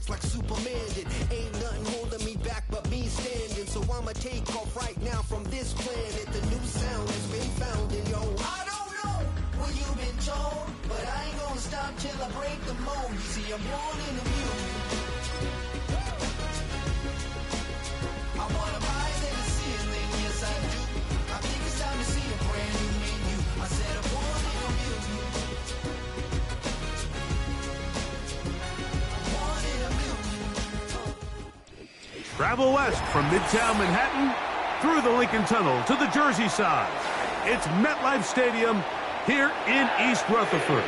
It's like Superman did. Ain't nothing holding me back but me standing. So I'ma take off right now from this planet. The new sound has been found in yo. I don't know what you've been told, but I ain't gonna stop till I break the mold. You see, I'm born in a million. I wanna rise in the ceiling, yes I do. I think it's time to see a brand new menu. I said I'm born in a million. Travel west from Midtown Manhattan through the Lincoln Tunnel to the Jersey side. It's MetLife Stadium here in East Rutherford.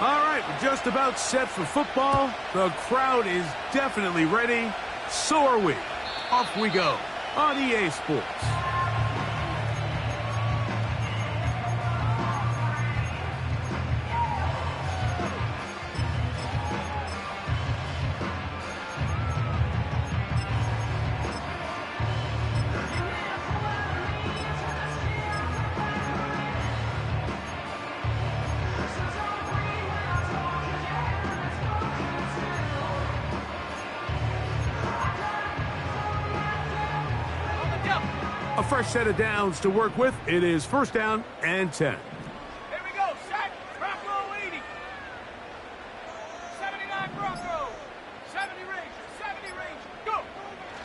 All right, we're just about set for football. The crowd is definitely ready. So are we. Off we go on EA Sports. A fresh set of downs to work with. It is first down and 10. Here we go. Set. Bronco 80. 79 Bronco. 70 range. 70 range. Go.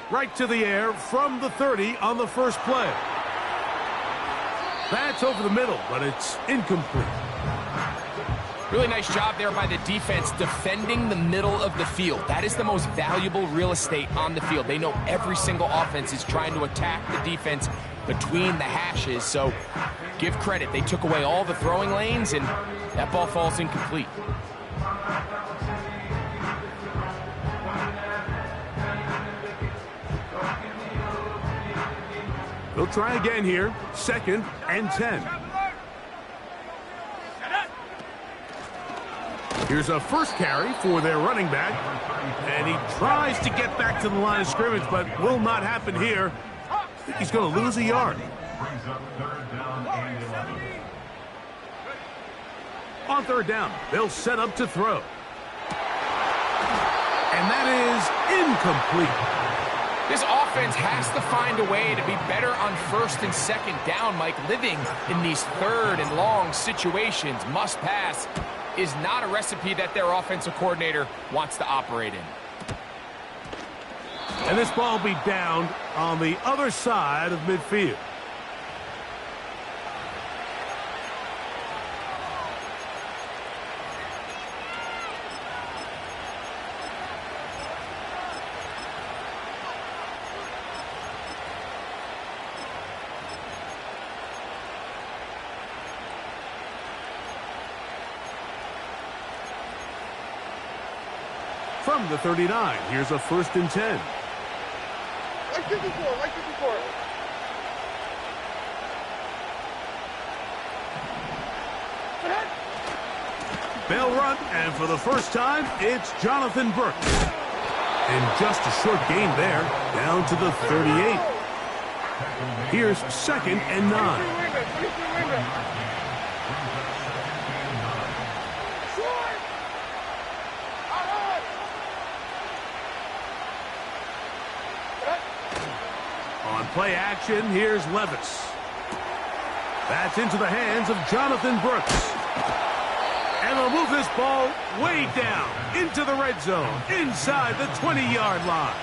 Right to the air from the 30 on the first play. That's over the middle, but it's incomplete. Really nice job there by the defense defending the middle of the field. That is the most valuable real estate on the field. They know every single offense is trying to attack the defense between the hashes, so give credit. They took away all the throwing lanes, and that ball falls incomplete. They'll try again here. Second and 10. Here's a first carry for their running back. And he tries to get back to the line of scrimmage, but will not happen here. I think he's going to lose a yard. On third down, they'll set up to throw. And that is incomplete. This offense has to find a way to be better on first and second down, Mike. Living in these third and long situations, must pass, is not a recipe that their offensive coordinator wants to operate in. And this ball will be down on the other side of midfield. From the 39, here's a first and 10. Like this before, like this before. Bail run, and for the first time, it's Jonathan Brooks. And just a short gain there, down to the 38. Here's second and 9. On play action, here's Levis. That's into the hands of Jonathan Brooks. And they'll move this ball way down into the red zone, inside the 20-yard line.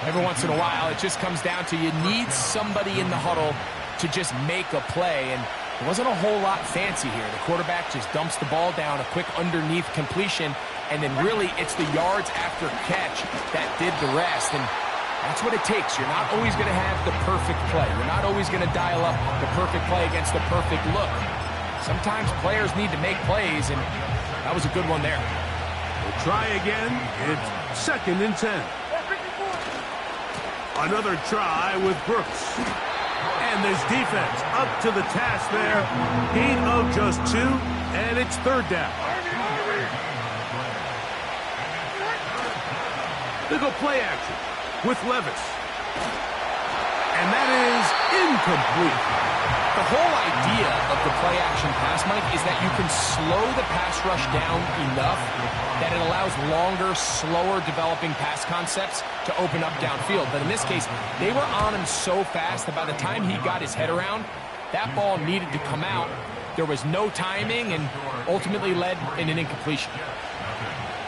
Every once in a while, it just comes down to you need somebody in the huddle to just make a play, and it wasn't a whole lot fancy here. The quarterback just dumps the ball down, a quick underneath completion, and then really it's the yards after catch that did the rest. And that's what it takes. You're not always going to have the perfect play. You're not always going to dial up the perfect play against the perfect look. Sometimes players need to make plays, and that was a good one there. We'll try again. It's second and 10. Another try with Brooks. And this defense up to the task there. Gain of just 2, and it's third down. They go play action with Levis. And that is incomplete. The whole idea of the play action pass, Mike, is that you can slow the pass rush down enough that it allows longer, slower developing pass concepts to open up downfield. But in this case, they were on him so fast that by the time he got his head around, that ball needed to come out. There was no timing and ultimately led in an incompletion.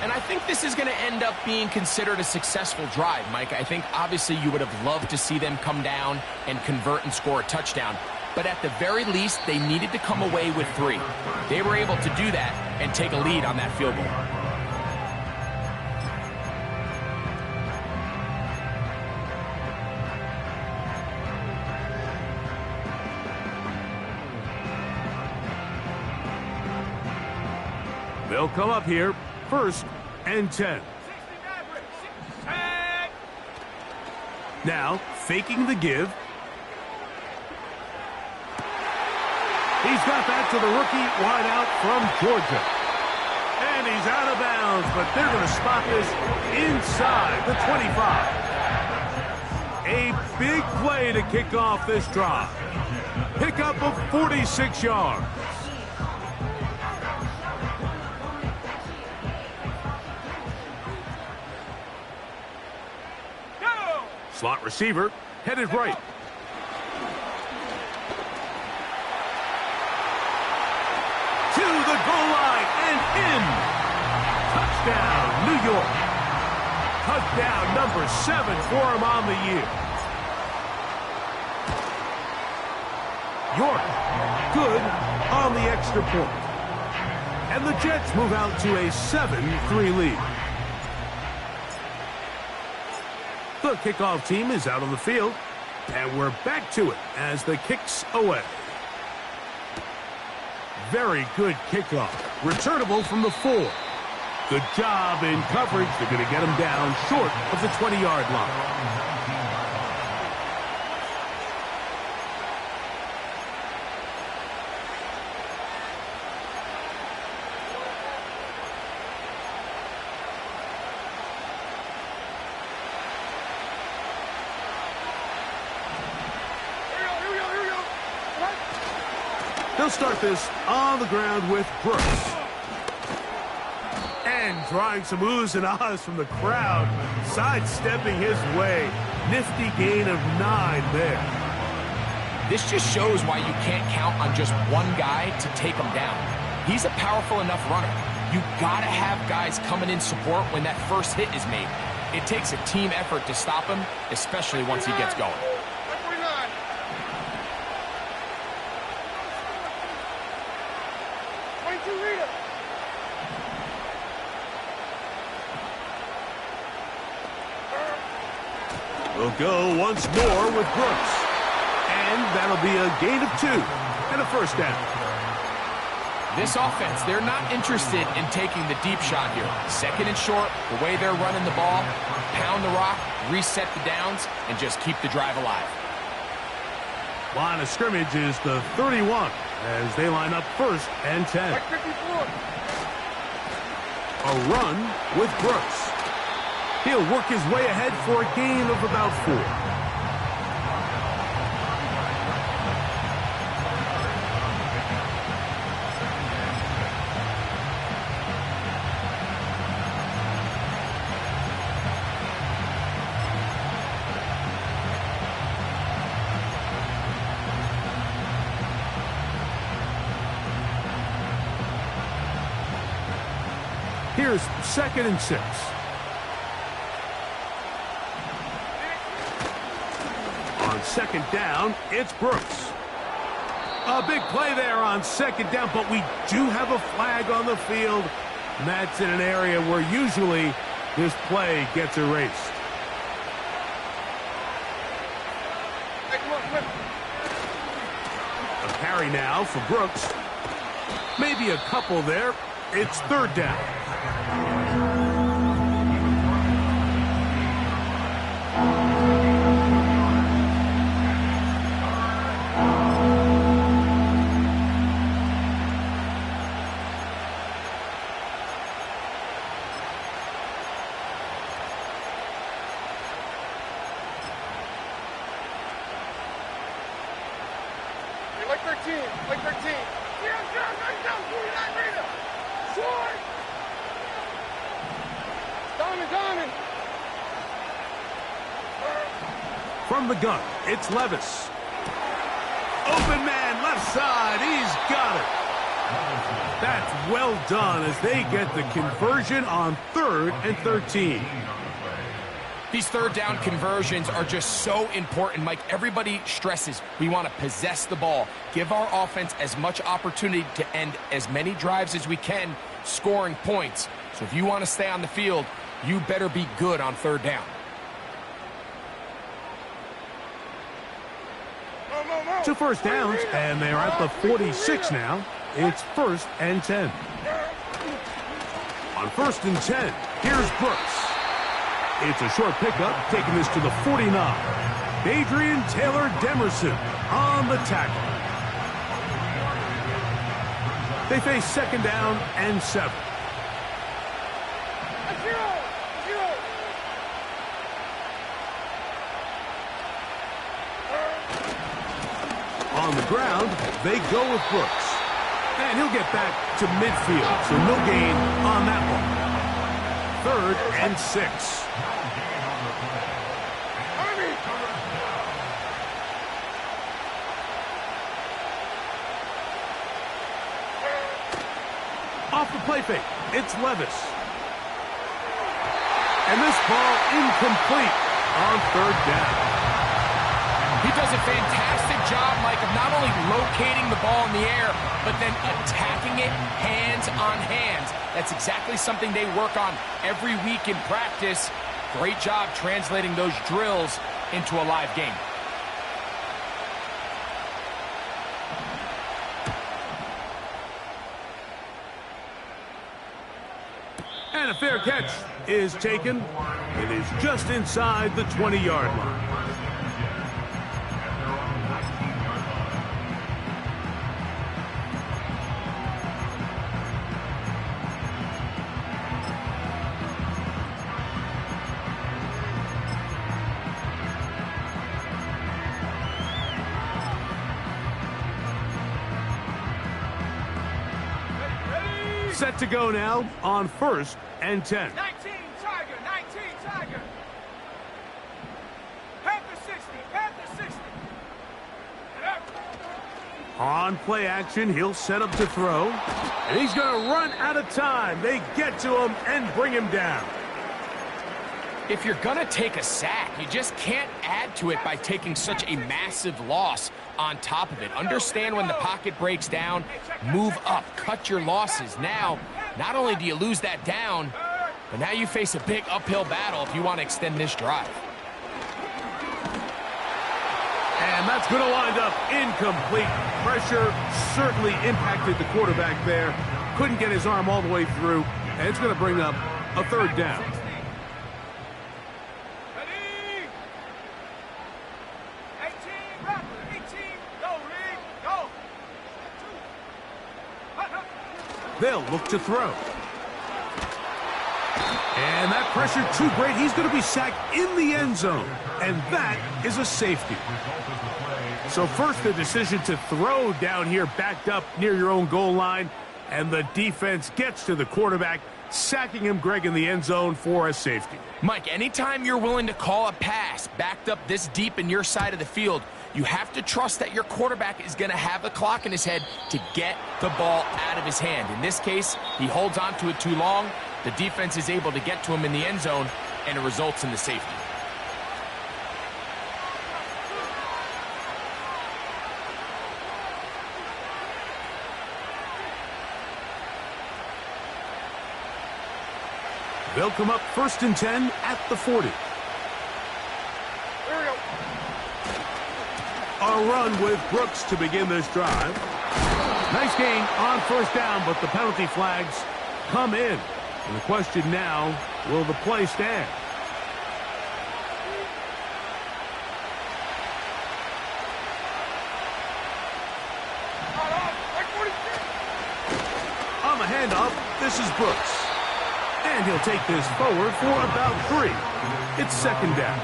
And I think this is going to end up being considered a successful drive, Mike. I think obviously you would have loved to see them come down and convert and score a touchdown. But at the very least, they needed to come away with 3. They were able to do that and take a lead on that field goal. They'll come up here, 1st and 10. Now, faking the give. He's got that to the rookie wide out from Georgia. And he's out of bounds, but they're going to spot this inside the 25. A big play to kick off this drive. Pickup of 46 yards. Slot receiver headed right. To the goal line and in. Touchdown, New York. Touchdown number 7 for him on the year. York, good on the extra point. And the Jets move out to a 7-3 lead. The kickoff team is out on the field, and we're back to it as the kick's away. Very good kickoff. Returnable from the 4. Good job in coverage. They're going to get him down short of the 20-yard line. They'll start this on the ground with Brooks. And drawing some oohs and ahs from the crowd, sidestepping his way. Nifty gain of 9 there. This just shows why you can't count on just one guy to take him down. He's a powerful enough runner. You gotta have guys coming in support when that first hit is made. It takes a team effort to stop him, especially once he gets going. We'll go once more with Brooks. And that'll be a gain of 2 and a first down. This offense, they're not interested in taking the deep shot here. 2nd and short, the way they're running the ball, pound the rock, reset the downs, and just keep the drive alive. Line of scrimmage is the 31 as they line up 1st and 10. A run with Brooks. He'll work his way ahead for a gain of about 4. Here's 2nd and 6. On 2nd down, it's Brooks. A big play there on 2nd down, but we do have a flag on the field. And that's in an area where usually this play gets erased. A carry now for Brooks. Maybe a couple there. It's 3rd down. Play 13. Short. Diamond. From the gun, it's Levis. Open man, left side. He's got it. That's well done as they get the conversion on 3rd and 13. These third down conversions are just so important, Mike. Everybody stresses we want to possess the ball, give our offense as much opportunity to end as many drives as we can, scoring points. So if you want to stay on the field, you better be good on 3rd down. 2 first downs, and they're at the 46 now. It's 1st and 10. On 1st and 10, here's Brooks. It's a short pickup, taking this to the 49. Adrian Taylor Demerson on the tackle. They face 2nd down and 7. On the ground, they go with Brooks. And he'll get back to midfield, so no gain on that one. 3rd and 6. Off the play fake, it's Levis. And this ball incomplete on 3rd down. He does a fantastic job, Mike, of not only locating the ball in the air, but then attacking it hands on hands. That's exactly something they work on every week in practice. Great job translating those drills into a live game. And a fair catch is taken. It is just inside the 20-yard line. Set to go now on 1st and 10. 19 Tiger. Panther 60. On play action, he'll set up to throw. And he's going to run out of time. They get to him and bring him down. If you're going to take a sack, you just can't add to it by taking such a massive loss on top of it. Understand when the pocket breaks down, move up, cut your losses. Now, not only do you lose that down, but now you face a big uphill battle if you want to extend this drive. And that's going to wind up incomplete. Pressure certainly impacted the quarterback there. Couldn't get his arm all the way through, and it's going to bring up a 3rd down. They'll look to throw. And that pressure too great. He's going to be sacked in the end zone. And that is a safety. So first the decision to throw down here backed up near your own goal line. And the defense gets to the quarterback, sacking him, Greg, in the end zone for a safety. Mike, anytime you're willing to call a pass backed up this deep in your side of the field, you have to trust that your quarterback is going to have the clock in his head to get the ball out of his hand. In this case, he holds on to it too long. The defense is able to get to him in the end zone, and it results in the safety. They'll come up 1st and 10 at the 40. A run with Brooks to begin this drive. Nice gain on 1st down, but the penalty flags come in. And the question now, will the play stand? On the handoff, this is Brooks. And he'll take this forward for about 3. It's 2nd down.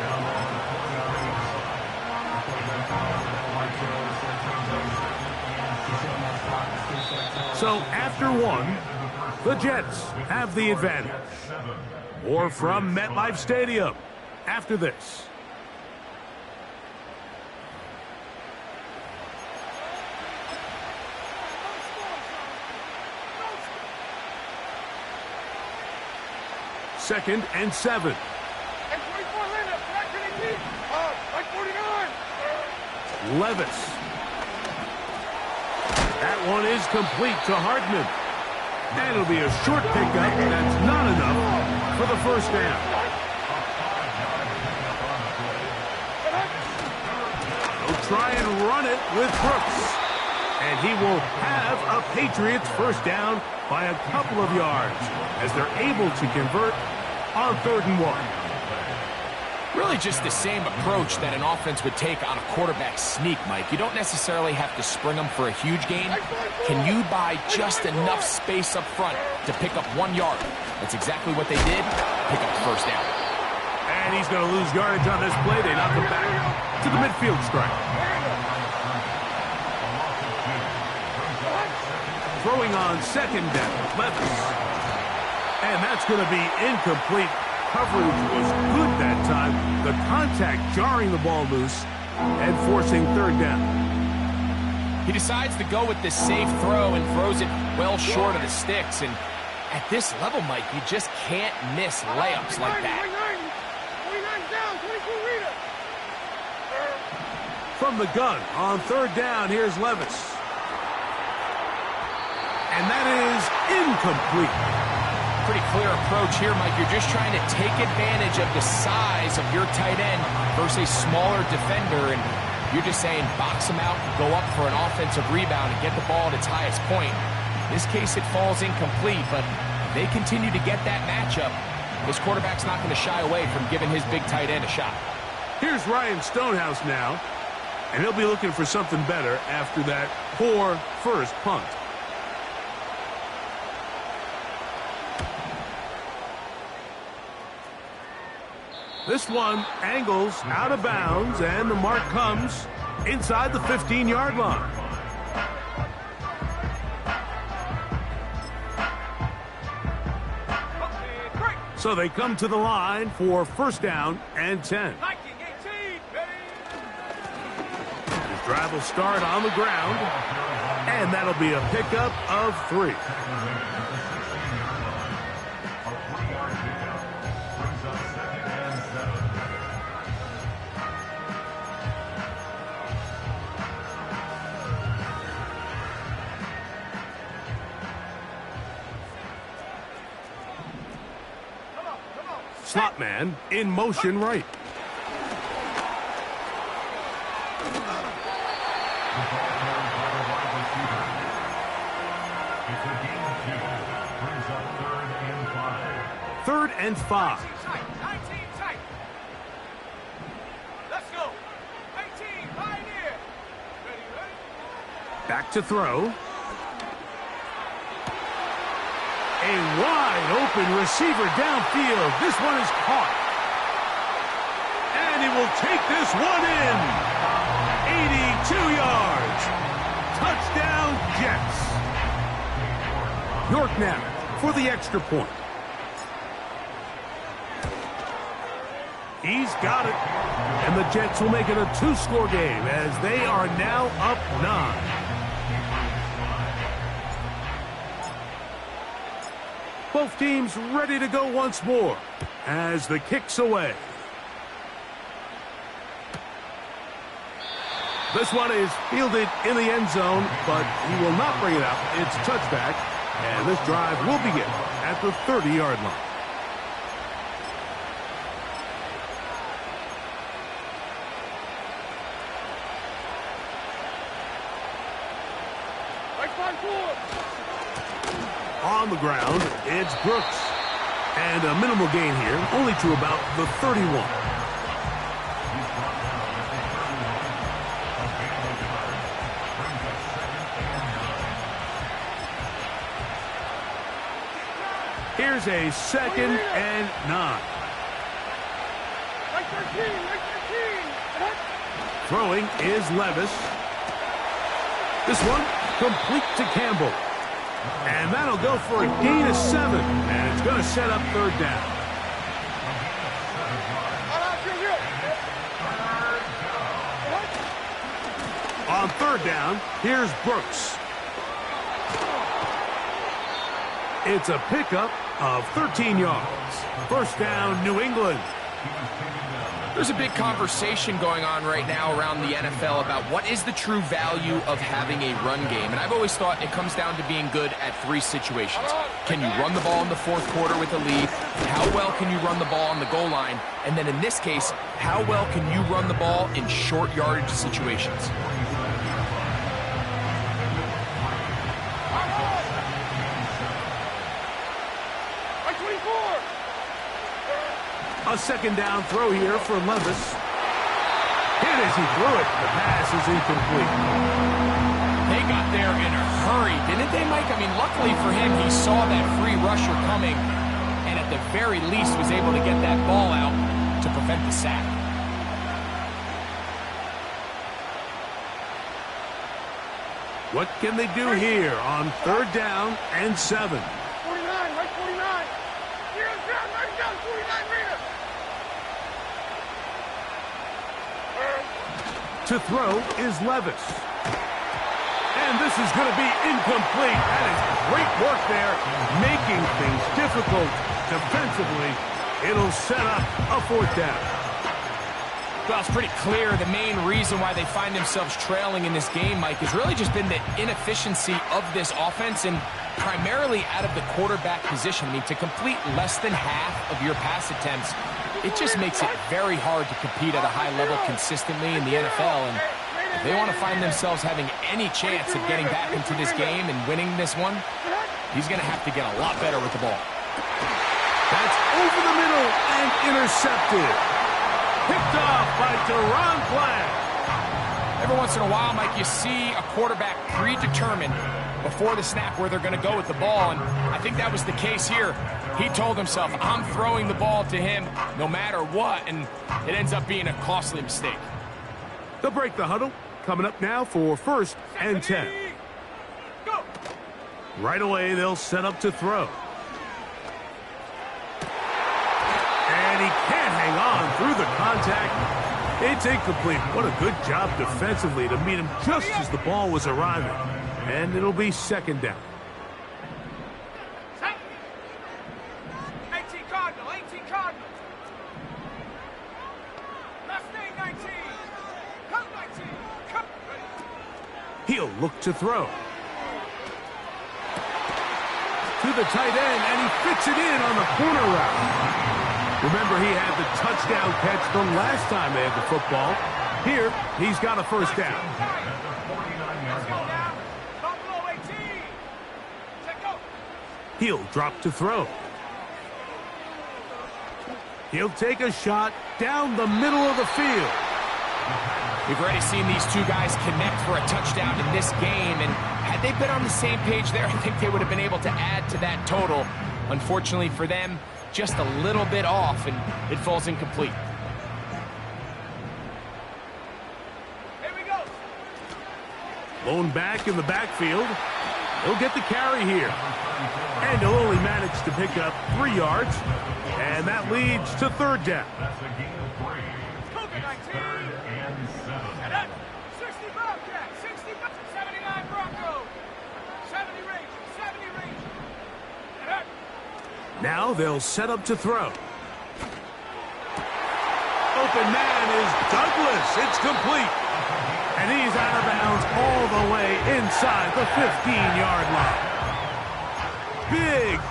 So after one, the Jets have the advantage. Or from MetLife Stadium after this. Second and 7. And 24 lineup. Like 49. Levis. That one is complete to Hardman. And it'll be a short pickup. That's not enough for the first down. They'll try and run it with Brooks. And he will have a Patriots first down by a couple of yards as they're able to convert on 3rd and 1. Really just the same approach that an offense would take on a quarterback sneak, Mike. You don't necessarily have to spring them for a huge gain. Can you buy just enough space up front to pick up 1 yard? That's exactly what they did. Pick up the first down. And he's going to lose yardage on this play. They knock him back to the midfield stripe. Throwing on 2nd down, Levis. And that's going to be incomplete. Coverage was good that time. The contact jarring the ball loose and forcing 3rd down. He decides to go with this safe throw and throws it well short of the sticks. And at this level, Mike, you just can't miss layups like that. 49 down, 22 reader. From the gun on 3rd down, here's Levis. And that is incomplete. Pretty clear approach here, Mike. You're just trying to take advantage of the size of your tight end versus a smaller defender, and you're just saying box him out, go up for an offensive rebound, and get the ball at its highest point. In this case, it falls incomplete, but they continue to get that matchup. This quarterback's not going to shy away from giving his big tight end a shot. Here's Ryan Stonehouse now, and he'll be looking for something better after that poor first punt. This one angles out of bounds, and the mark comes inside the 15-yard line. So they come to the line for first down and 10. This drive will start on the ground, and that'll be a pickup of 3. Slot man in motion right. Third and 5. 19 tight. Let's go. 18, pioneer. Ready. Back to throw. A wide open receiver downfield. This one is caught. And he will take this one in. 82 yards. Touchdown, Jets. York now for the extra point. He's got it. And the Jets will make it a 2-score game as they are now up 9. Both teams ready to go once more as the kick's away. This one is fielded in the end zone, but he will not bring it out. It's touchback, and this drive will begin at the 30-yard line. On the ground, it's Brooks. And a minimal gain here, only to about the 31. Here's a 2nd and 9. Throwing is Levis. This one complete to Campbell. And that'll go for a gain of 7. And it's going to set up third down. On third down, here's Brooks. It's a pickup of 13 yards. First down, New England. There's a big conversation going on right now around the NFL about what is the true value of having a run game. And I've always thought it comes down to being good at 3 situations. Can you run the ball in the fourth quarter with a lead? How well can you run the ball on the goal line? And then in this case, how well can you run the ball in short yardage situations? A second down throw here for Levis. Hit as he threw it. The pass is incomplete. They got there in a hurry, didn't they, Mike? I mean, luckily for him, he saw that free rusher coming and at the very least was able to get that ball out to prevent the sack. What can they do here on third down and 7? 49, right 49. Here's down, right down, 49 meter. To throw is Levis. And this is going to be incomplete. That is great work there, making things difficult defensively. It'll set up a fourth down. Well, it's pretty clear the main reason why they find themselves trailing in this game, Mike, has really just been the inefficiency of this offense and primarily out of the quarterback position. I mean, to complete less than half of your pass attempts, it just makes it very hard to compete at a high level consistently in the NFL. And if they want to find themselves having any chance of getting back into this game and winning this one, he's going to have to get a lot better with the ball. That's over the middle and intercepted. Picked off by Deron Bland. Every once in a while, Mike, you see a quarterback predetermined before the snap where they're going to go with the ball, and I think that was the case here. He told himself, I'm throwing the ball to him no matter what, and it ends up being a costly mistake. They'll break the huddle. Coming up now for first and 10. Go. Right away, they'll set up to throw. And he can't hang on through the contact. It's incomplete. What a good job defensively to meet him just as the ball was arriving. And it'll be second down. 18 Cardinal, 18 Cardinal. Last name 19. Come 19. Come. He'll look to throw. To the tight end, and he fits it in on the corner route. Remember, he had the touchdown catch the last time they had the football. Here, he's got a first down. Let's go now. Buffalo 18. Check go. He'll drop to throw. He'll take a shot down the middle of the field. We've already seen these two guys connect for a touchdown in this game, and had they been on the same page there, I think they would have been able to add to that total. Unfortunately for them, just a little bit off, and it falls incomplete. Here we go. Lone back in the backfield. He'll get the carry here. And he'll only manage to pick up 3 yards. And that leads to third down. Cougar 19. And up. 60 Bobcats. 60 79 Broncos. 70 Rangers. 70 Rangers. And up. Now they'll set up to throw. Open man is Douglas. It's complete. And he's out of bounds all the way inside the 15-yard line.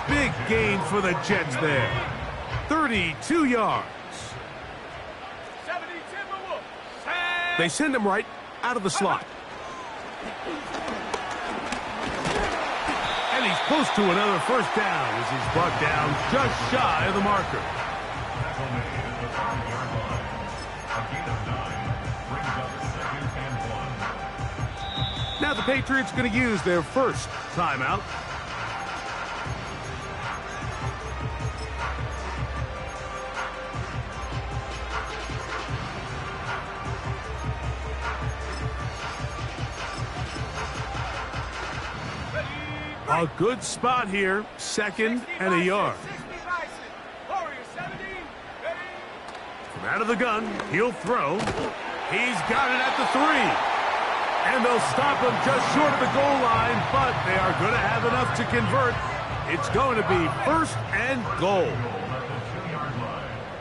Big gain for the Jets there. 32 yards. 70 Timberwolves. They send him right out of the slot. And he's close to another first down as he's brought down just shy of the marker. Now the Patriots going to use their first timeout. On A good spot here, 2nd and a yard. From out of the gun, he'll throw. He's got it at the 3. And they'll stop him just short of the goal line, but they are going to have enough to convert. It's going to be 1st and goal.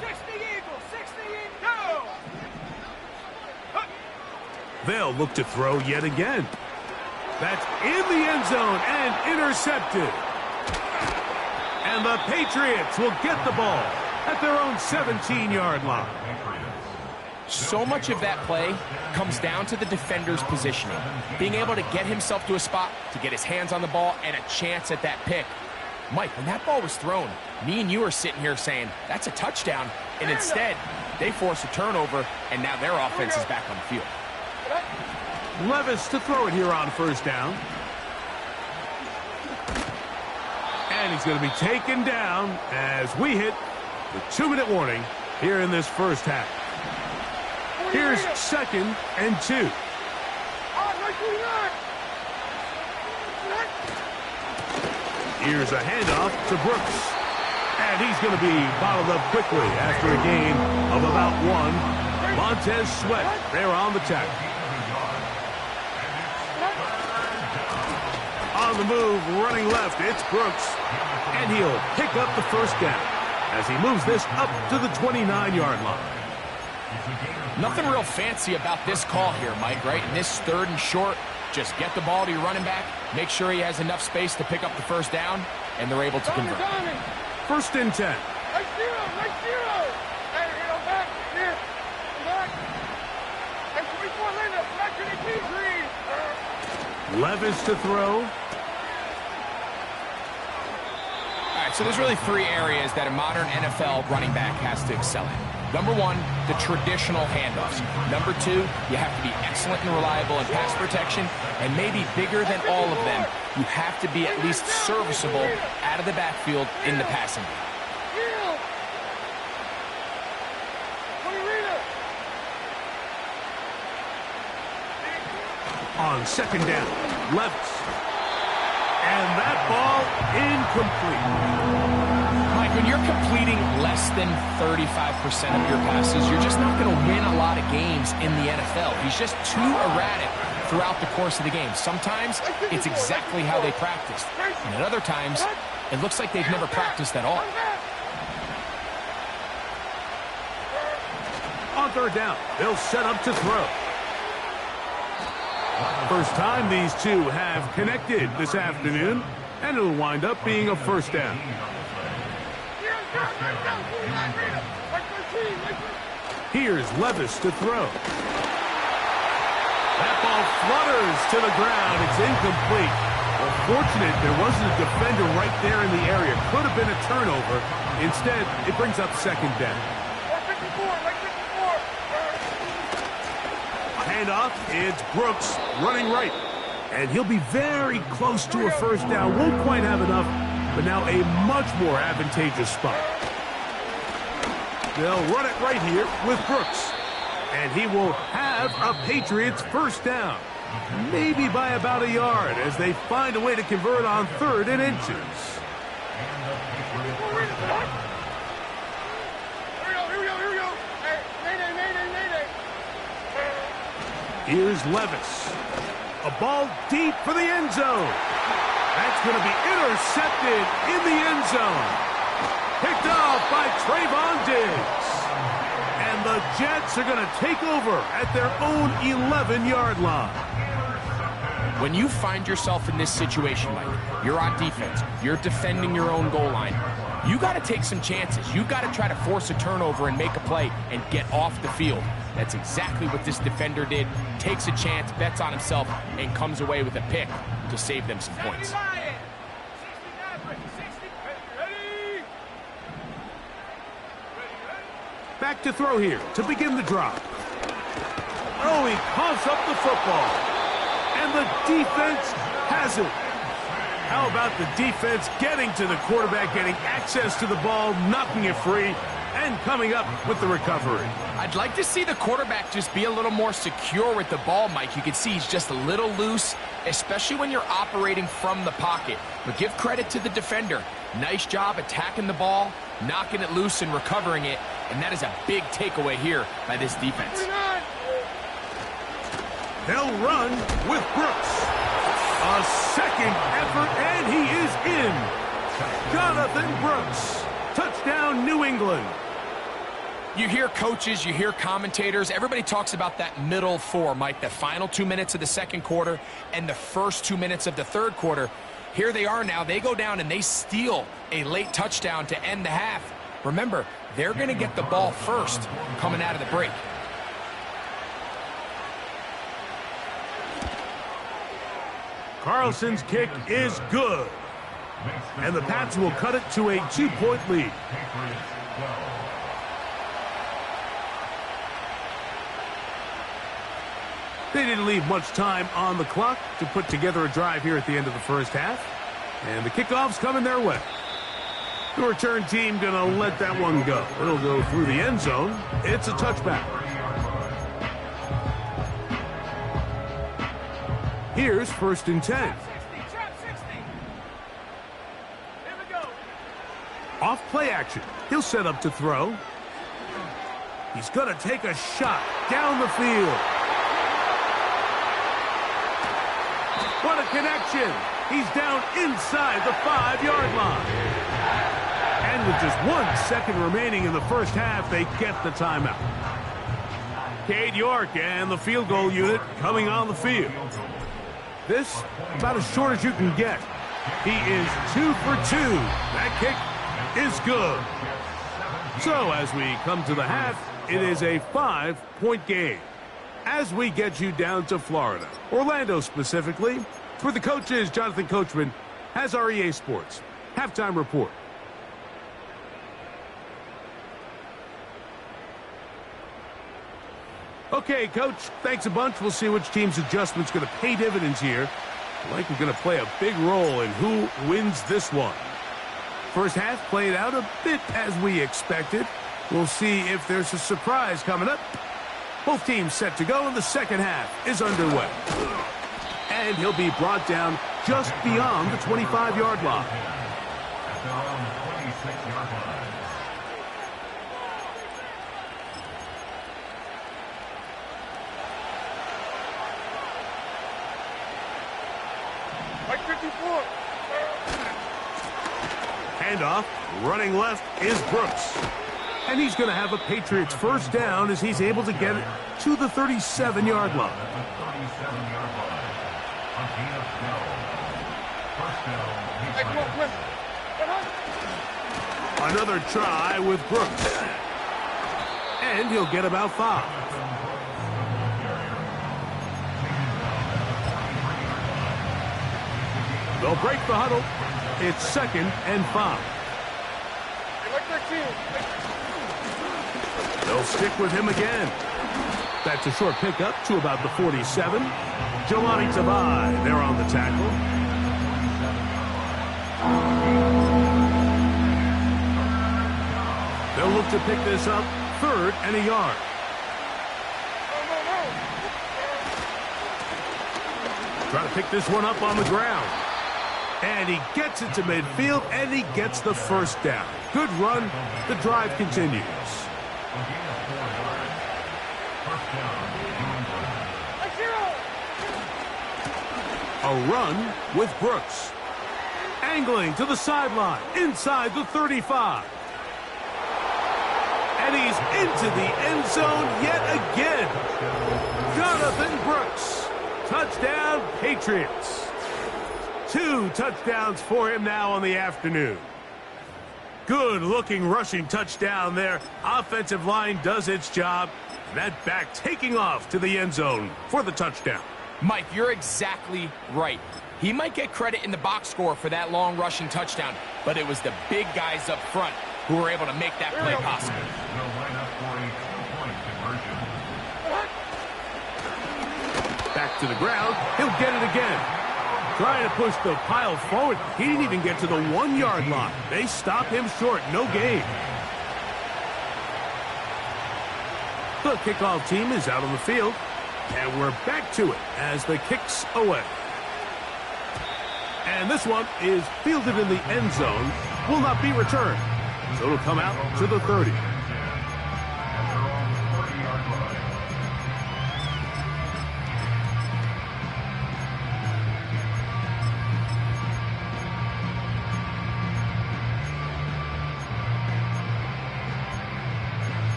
60 Eagles, 60 Eagles. They'll look to throw yet again. That's in the end zone and intercepted. And the Patriots will get the ball at their own 17-yard line. So much of that play comes down to the defender's positioning. Being able to get himself to a spot, to get his hands on the ball, and a chance at that pick. Mike, when that ball was thrown, me and you are sitting here saying, that's a touchdown. And instead, they force a turnover, and now their offense is back on the field. Levis to throw it here on 1st down. And he's going to be taken down as we hit the 2-minute warning here in this 1st half. Here's 2nd and 2. Here's a handoff to Brooks. And he's going to be bottled up quickly after a gain of about 1. Montez Sweat there on the tackle. On the move, running left, it's Brooks. And he'll pick up the 1st down as he moves this up to the 29-yard line. Nothing real fancy about this call here, Mike, right? In this 3rd and short, just get the ball to your running back, make sure he has enough space to pick up the 1st down, and they're able to convert. 1st and 10. Right zero. Hey, back, here, back. Hey, 24 Linda, back to the Green. Levis to throw. All right, so there's really 3 areas that a modern NFL running back has to excel in. Number 1, the traditional handoffs. Number 2, you have to be excellent and reliable in pass protection. And maybe bigger than all of them, you have to be at least serviceable out of the backfield in the passing game. On 2nd down, Levis. And that ball incomplete. Mike, when you're completing less than 35% of your passes, you're just not going to win a lot of games in the NFL. He's just too erratic throughout the course of the game. Sometimes it's exactly how they practiced. And at other times, it looks like they've never practiced at all. On 3rd down, they'll set up to throw. First time these two have connected this afternoon, and it'll wind up being a 1st down. Here's Levis to throw. That ball flutters to the ground. It's incomplete. Well, fortunate there wasn't a defender right there in the area. Could have been a turnover. Instead, it brings up 2nd down. Handoff, it's Brooks running right. And he'll be very close to a 1st down. Won't quite have enough, but now a much more advantageous spot. They'll run it right here with Brooks. And he will have a Patriots 1st down. Maybe by about a yard as they find a way to convert on 3rd and inches. Here's Levis. A ball deep for the end zone. That's going to be intercepted in the end zone. Picked off by Trayvon Diggs. And the Jets are going to take over at their own 11-yard line. When you find yourself in this situation, Mike, you're on defense, you're defending your own goal line, you got to take some chances. You got to try to force a turnover and make a play and get off the field. That's exactly what this defender did. Takes a chance, bets on himself, and comes away with a pick to save them some points. Back to throw here to begin the drive. Oh, he coughs up the football. And the defense has it. How about the defense getting to the quarterback, getting access to the ball, knocking it free, And coming up with the recovery. I'd like to see the quarterback just be a little more secure with the ball, Mike. You can see he's just a little loose, especially when you're operating from the pocket. But give credit to the defender. Nice job attacking the ball, knocking it loose and recovering it. And that is a big takeaway here by this defense. They'll run with Brooks. A second effort, and he is in. Jonathan Brooks. Touchdown, New England. You hear coaches, you hear commentators, everybody talks about that middle four, Mike, the final 2 minutes of the second quarter and the first 2 minutes of the third quarter. Here they are now. They go down and they steal a late touchdown to end the half. Remember, they're going to get the ball first coming out of the break. Carlson's kick is good. And the Pats will cut it to a 2-point lead. They didn't leave much time on the clock to put together a drive here at the end of the first half. And the kickoff's coming their way. The return team going to let that one go. It'll go through the end zone. It's a touchback. Here's 1st and 10. Off play action. He'll set up to throw. He's going to take a shot down the field. What a connection. He's down inside the 5-yard line. And with just 1 second remaining in the first half, they get the timeout. Cade York and the field goal unit coming on the field. This, about as short as you can get. He is 2 for 2. That kick is good. So as we come to the half, it is a 5-point game. As we get you down to Florida, Orlando specifically, for the coaches, Jonathan Coachman has our EA Sports halftime report. Okay, Coach, thanks a bunch. We'll see which team's adjustment's going to pay dividends here. I think we're going to play a big role in who wins this one. First half played out a bit as we expected. We'll see if there's a surprise coming up. Both teams set to go, and the second half is underway. And he'll be brought down just beyond the 25-yard line. Like 54. Handoff, running left is Brooks. And he's going to have a Patriots first down as he's able to get it to the 37-yard line. Another try with Brooks. And he'll get about 5. They'll break the huddle. It's 2nd and 5. They'll stick with him again. That's a short pickup to about the 47. Jelani Tavai, they're on the tackle. They'll look to pick this up 3rd and a yard. Try to pick this one up on the ground. And he gets it to midfield, and he gets the first down. Good run. The drive continues. A run with Brooks. Angling to the sideline, inside the 35. And he's into the end zone yet again. Jonathan Brooks. Touchdown, Patriots. 2 touchdowns for him now on the afternoon. Good-looking rushing touchdown there. Offensive line does its job. That back taking off to the end zone for the touchdown. Mike, you're exactly right. He might get credit in the box score for that long rushing touchdown, but it was the big guys up front who were able to make that play possible. Back to the ground. He'll get it again. Trying to push the pile forward. He didn't even get to the 1-yard line. They stop him short. No gain. The kickoff team is out on the field, and we're back to it as the kick's away. And this one is fielded in the end zone, will not be returned. So it'll come out to the 30.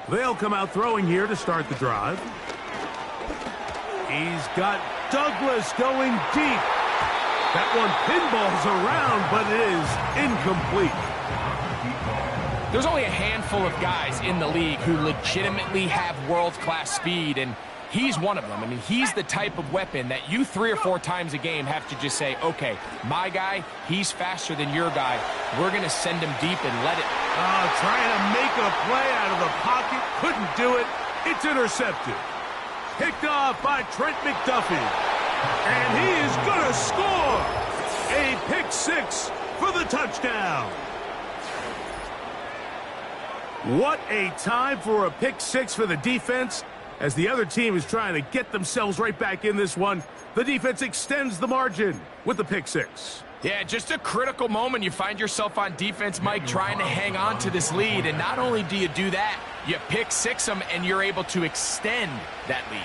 They'll come out throwing here to start the drive. He's got Douglas going deep. That one pinballs around, but it is incomplete. There's only a handful of guys in the league who legitimately have world-class speed, and he's one of them. I mean, he's the type of weapon that you 3 or 4 times a game have to just say, okay, my guy, he's faster than your guy. We're going to send him deep and let it. Trying to make a play out of the pocket. Couldn't do it. It's intercepted. Picked off by Trent McDuffie. And he is going to score. A pick 6 for the touchdown. What a time for a pick 6 for the defense. As the other team is trying to get themselves right back in this one, the defense extends the margin with the pick 6. Yeah, just a critical moment. You find yourself on defense, Mike, trying to hang on to this lead. And not only do you do that, you pick 6 them, and you're able to extend that lead.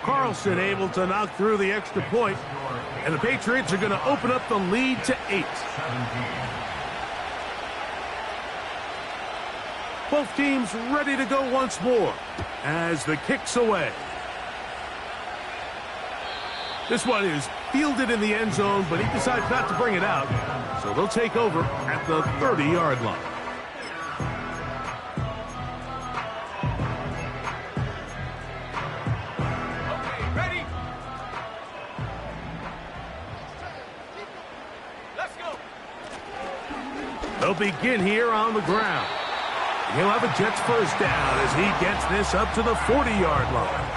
Carlson able to knock through the extra point, and the Patriots are going to open up the lead to 8. Both teams ready to go once more as the kick's away. This one is fielded in the end zone, but he decides not to bring it out, so they'll take over at the 30-yard line. Okay, ready? Let's go. They'll begin here on the ground. He'll have a Jets first down as he gets this up to the 40-yard line.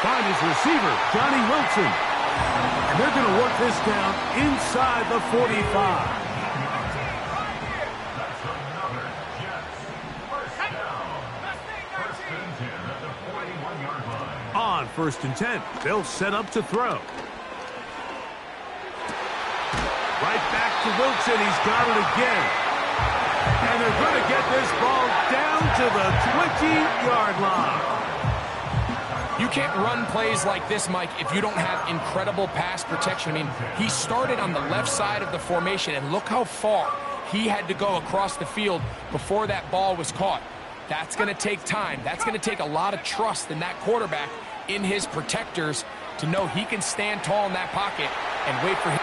Find his receiver, Johnny Wilson. And they're going to work this down inside the 45. On 1st and 10, they'll set up to throw. Right back to Wilson. He's got it again. And they're going to get this ball down to the 20-yard line. You can't run plays like this, Mike, if you don't have incredible pass protection. I mean, he started on the left side of the formation, and look how far he had to go across the field before that ball was caught. That's going to take time. That's going to take a lot of trust in that quarterback, in his protectors, to know he can stand tall in that pocket and wait for him.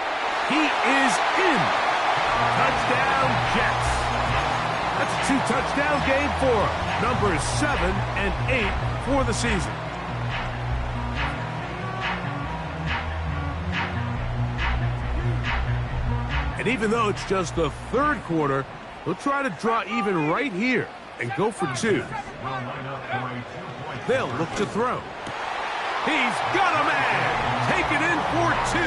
He is in. Touchdown, Jets. That's a 2-touchdown game for him. Numbers 7 and 8 for the season. And even though it's just the 3rd quarter, they'll try to draw even right here and go for 2. They'll look to throw. He's got a man. Take it in for 2.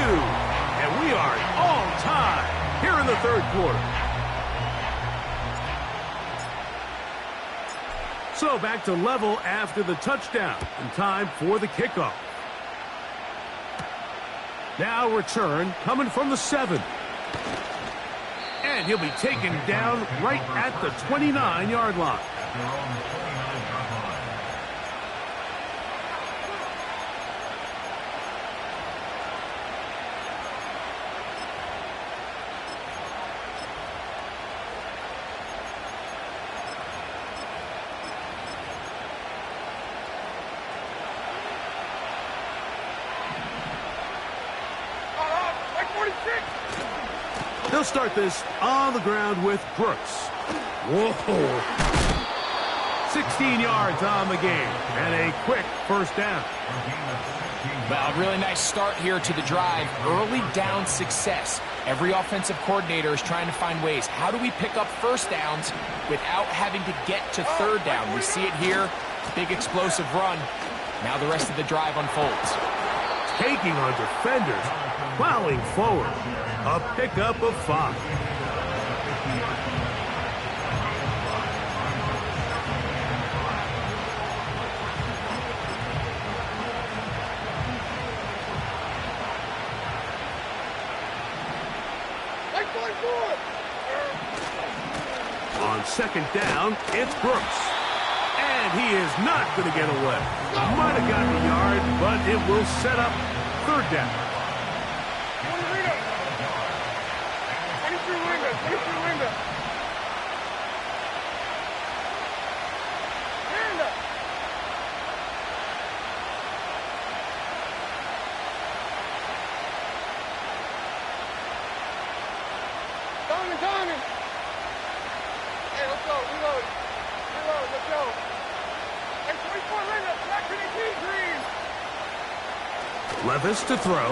And we are all tied here in the 3rd quarter. So back to level after the touchdown, and time for the kickoff. Now return coming from the 7. And he'll be taken down right at the 29-yard line. They'll start this on the ground with Brooks. Whoa. 16 yards on the game, and a quick first down. Well, a really nice start here to the drive. Early down success. Every offensive coordinator is trying to find ways. How do we pick up first downs without having to get to third down? We see it here. Big explosive run. Now the rest of the drive unfolds. Taking on defenders, plowing forward. A pickup of 5. On second down, it's Brooks. And he is not going to get away. Might have gotten a yard, but it will set up third down. 23 window. Hand up. Diamond. Hey, let's go. Reload, let's go. Hey, 24 window. Back to the key, Green. Levis to throw.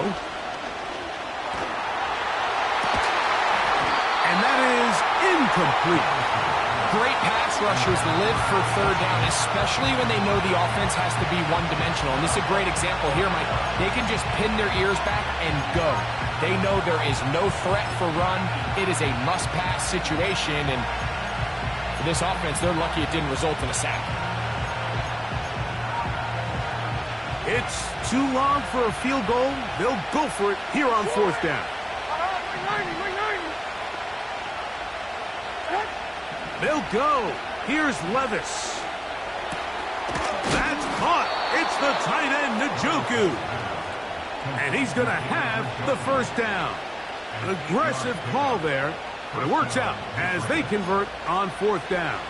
And that is incomplete. Great pass rushers live for third down, especially when they know the offense has to be one-dimensional. And this is a great example here, Mike. They can just pin their ears back and go. They know there is no threat for run. It is a must-pass situation, and for this offense, they're lucky it didn't result in a sack. It's too long for a field goal. They'll go for it here on fourth down. They'll go. Here's Levis. That's caught. It's the tight end, Njoku. And he's going to have the first down. An aggressive call there, but it works out as they convert on fourth down.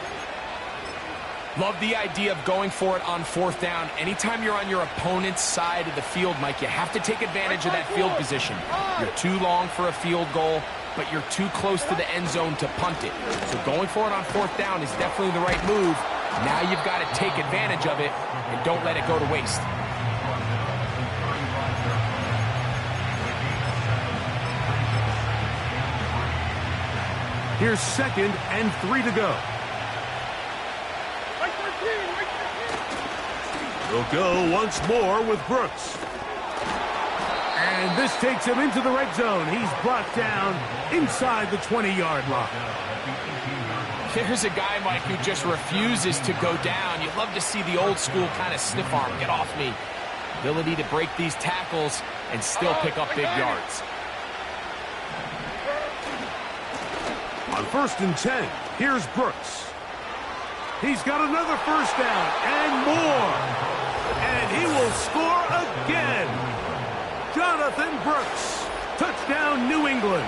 Love the idea of going for it on fourth down. Anytime you're on your opponent's side of the field, Mike, you have to take advantage of that field position. You're too long for a field goal, but you're too close to the end zone to punt it. So going for it on fourth down is definitely the right move. Now you've got to take advantage of it and don't let it go to waste. Here's 2nd and 3 to go. They'll go once more with Brooks. And this takes him into the red zone. He's brought down inside the 20-yard line. Here's a guy, Mike, who just refuses to go down. You'd love to see the old school kind of sniff arm. Get off me. Ability to break these tackles and still pick up big yards. On 1st and 10, here's Brooks. He's got another first down and more. And he will score again. Jonathan Brooks. Touchdown, New England.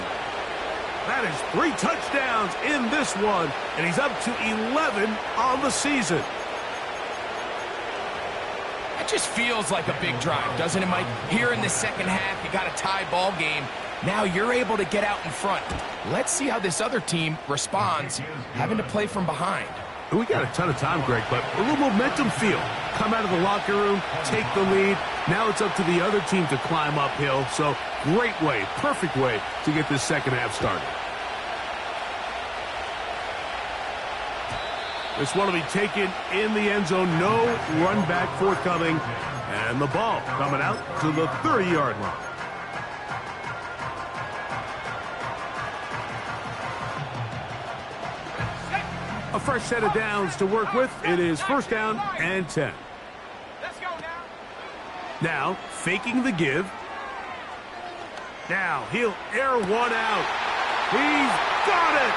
That is 3 touchdowns in this one, and he's up to 11 on the season. It just feels like a big drive, doesn't it, Mike? Here in the second half, you got a tie ball game. Now you're able to get out in front. Let's see how this other team responds, having to play from behind. We got a ton of time, Greg, but a little momentum feel. Come out of the locker room, take the lead. Now it's up to the other team to climb uphill. So great way, perfect way to get this second half started. This one will be taken in the end zone. No run back forthcoming. And the ball coming out to the 30-yard line. A fresh set of downs to work with. It is 1st down and 10. Let's go now. Now, faking the give. Now, he'll air one out. He's got it!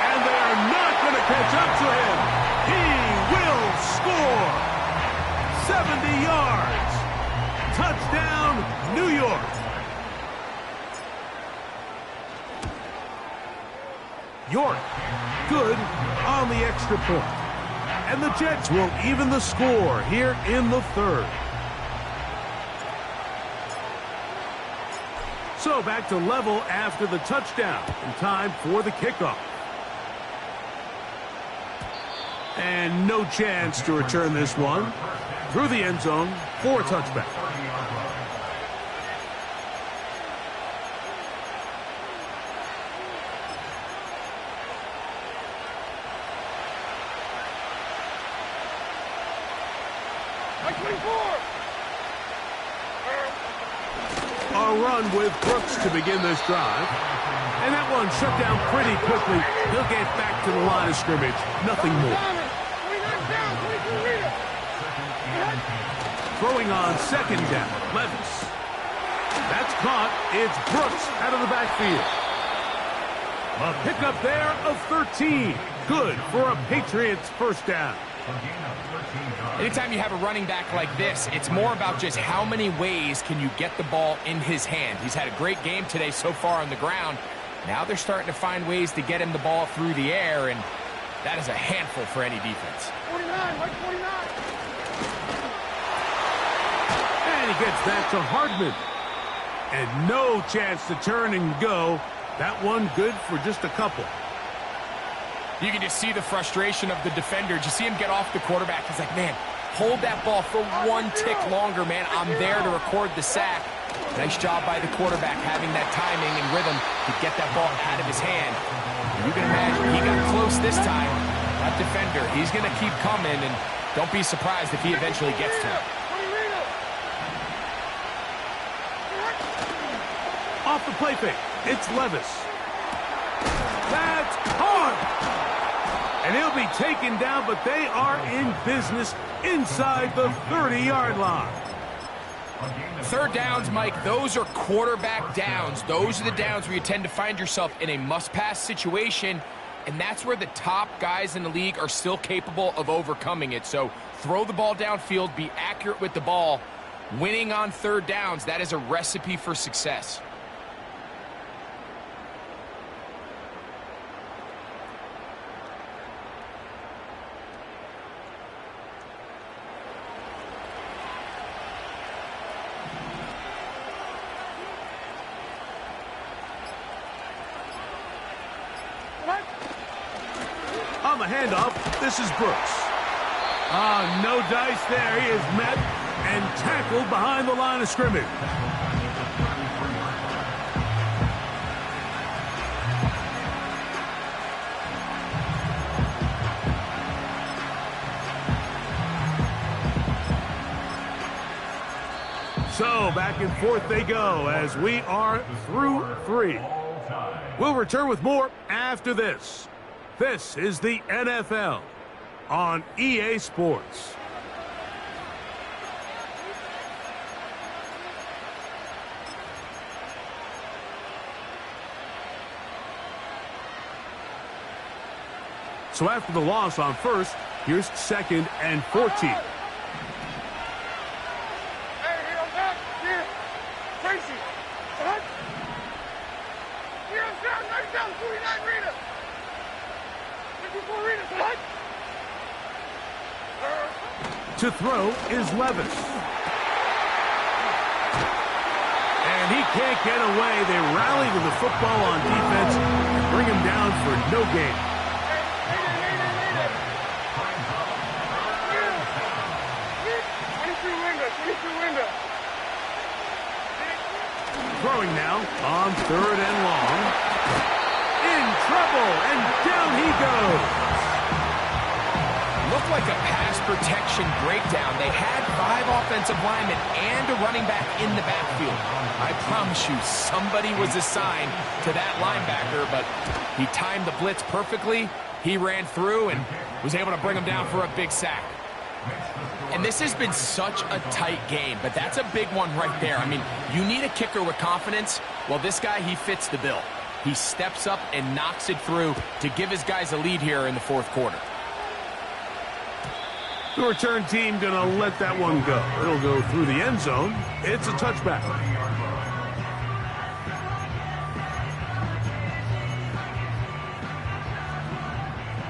And they are not going to catch up to him. He will score. 70 yards. Touchdown, New York. York, good on the extra point. And the Jets will even the score here in the 3rd. So back to level after the touchdown. And time for the kickoff. And no chance to return this one through the end zone for a touchback. A run with Brooks to begin this drive. And that one shut down pretty quickly. He'll get back to the line of scrimmage. Nothing more. Throwing on second down. Levis. That's caught. It's Brooks out of the backfield. A pickup there of 13. Good for a Patriots first down. Anytime you have a running back like this, it's more about just how many ways can you get the ball in his hand. He's had a great game today so far on the ground. Now they're starting to find ways to get him the ball through the air, and that is a handful for any defense. 49, Mike 49. And he gets that to Hardman. And no chance to turn and go. That one good for just a couple. You can just see the frustration of the defender. Just see him get off the quarterback. He's like, man, hold that ball for one tick longer, man. I'm there to record the sack. Nice job by the quarterback having that timing and rhythm to get that ball out of his hand. And you can imagine he got close this time. That defender, he's going to keep coming, and don't be surprised if he eventually gets to him. Off the play fake, it's Levis. That's hard. And he'll be taken down, but they are in business inside the 30-yard line. Third downs, Mike, those are quarterback downs. Those are the downs where you tend to find yourself in a must-pass situation, and that's where the top guys in the league are still capable of overcoming it. So throw the ball downfield, be accurate with the ball. Winning on third downs, that is a recipe for success. On the handoff, this is Brooks. No dice there. He is met and tackled behind the line of scrimmage. So back and forth they go as we are through three. We'll return with more after this. This is the NFL on EA Sports. So after the loss on first, here's 2nd and 14. To throw is Levis. And he can't get away. They rally to the football on defense and bring him down for no gain. Throwing now on 3rd and long. In trouble, and down he goes. Looked like a pass protection breakdown. They had 5 offensive linemen and a running back in the backfield. I promise you, somebody was assigned to that linebacker, but he timed the blitz perfectly. He ran through and was able to bring him down for a big sack. And this has been such a tight game, but that's a big one right there. I mean, you need a kicker with confidence. Well, this guy, he fits the bill. He steps up and knocks it through to give his guys a lead here in the 4th quarter. The return team going to let that one go. It'll go through the end zone. It's a touchback.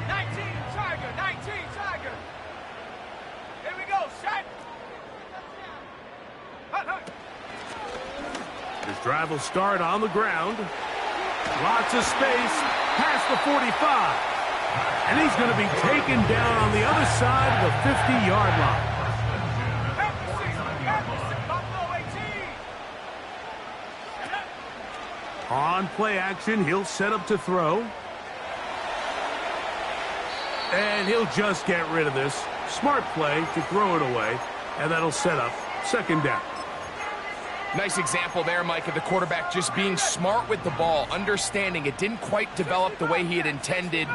19 Tiger. Here we go, set. This drive will start on the ground. Lots of space past the 45. And he's going to be taken down on the other side of the 50-yard line. On play action, he'll set up to throw. And he'll just get rid of this. Smart play to throw it away. And that'll set up second down. Nice example there, Mike, of the quarterback just being smart with the ball, understanding it didn't quite develop the way he had intended.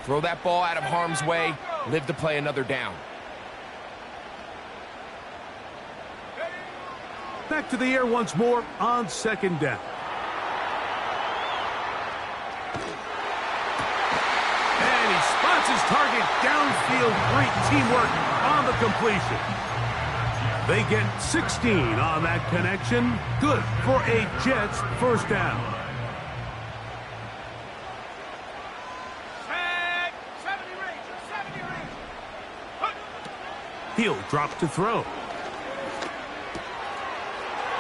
Throw that ball out of harm's way, live to play another down. Back to the air once more on second down. And he spots his target downfield. Great teamwork on the completion. They get 16 on that connection. Good for a Jets first down. He'll drop to throw.